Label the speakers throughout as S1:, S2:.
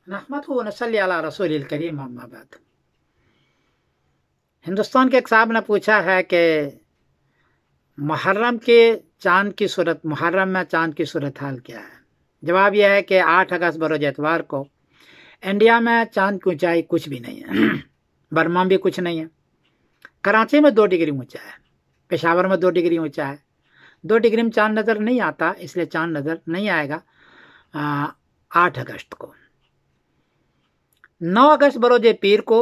S1: नहमदहु व नसल्ली अला रसूलिल करीम अम्मा बाद। हिंदुस्तान के एक साहब ने पूछा है कि मुहर्रम के चांद की सूरत, मुहर्रम में चांद की सूरत हाल क्या है। जवाब यह है कि 8 अगस्त बरोज एतवार को इंडिया में चांद की ऊंचाई कुछ भी नहीं है। बर्मा में भी कुछ नहीं है। कराची में 2 डिग्री ऊंचा है, पेशावर में 2 डिग्री ऊंचा है। 2 डिग्री में चांद नज़र नहीं आता, इसलिए चांद नज़र नहीं आएगा 8 अगस्त को। 9 अगस्त बरोज पीर को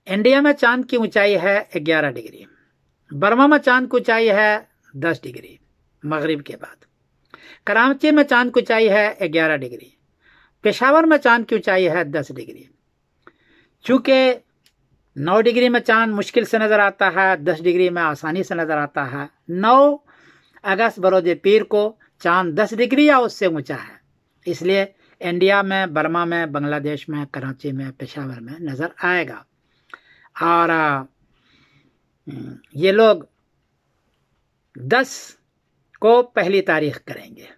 S1: इंडिया में चांद की ऊंचाई है 11 डिग्री, बर्मा में चांद की ऊंचाई है 10 डिग्री मगरिब के बाद। कराची में चांद की ऊंचाई है 11 डिग्री, पेशावर में चांद की ऊंचाई है 10 डिग्री। चूँकि 9 डिग्री में चांद मुश्किल से नज़र आता है, 10 डिग्री में आसानी से नज़र आता है। 9 अगस्त बरोज पीर को चांद 10 डिग्री या उससे ऊंचा है, इसलिए इंडिया में, बर्मा में, बांग्लादेश में, कराची में, पेशावर में नज़र आएगा। और ये लोग 10 को पहली तारीख करेंगे,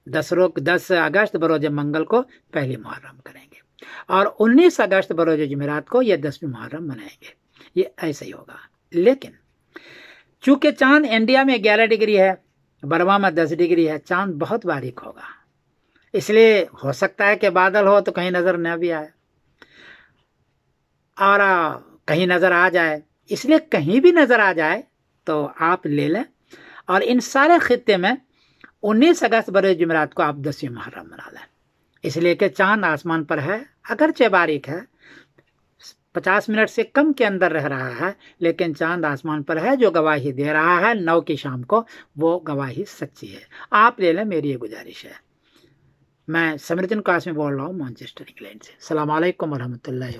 S1: 10 अगस्त बरोज मंगल को पहली मुहर्रम करेंगे, और 19 अगस्त बरोज जुमेरात को ये 10वीं मुहर्रम मनाएंगे। ये ऐसे ही होगा। लेकिन चूंकि चांद इंडिया में 11 डिग्री है, बर्मा में 10 डिग्री है, चांद बहुत बारीक होगा, इसलिए हो सकता है कि बादल हो तो कहीं नज़र न भी आए और कहीं नज़र आ जाए। इसलिए कहीं भी नज़र आ जाए तो आप ले लें, और इन सारे खित्ते में 19 अगस्त बरोज जुमेरात को आप 10वीं मुहर्रम मना लें, इसलिए कि चांद आसमान पर है, अगरचे बारीक है, 50 मिनट से कम के अंदर रह रहा है, लेकिन चांद आसमान पर है जो गवाही दे रहा है 9 की शाम को, वो गवाही सच्ची है। आप ले लें, मेरी ये गुजारिश है। मैं समरुद्दीन कासमी बोल रहा हूँ मैनचेस्टर, इंग्लैंड से। अस्सलाम वालेकुम व रहमतुल्लाहि।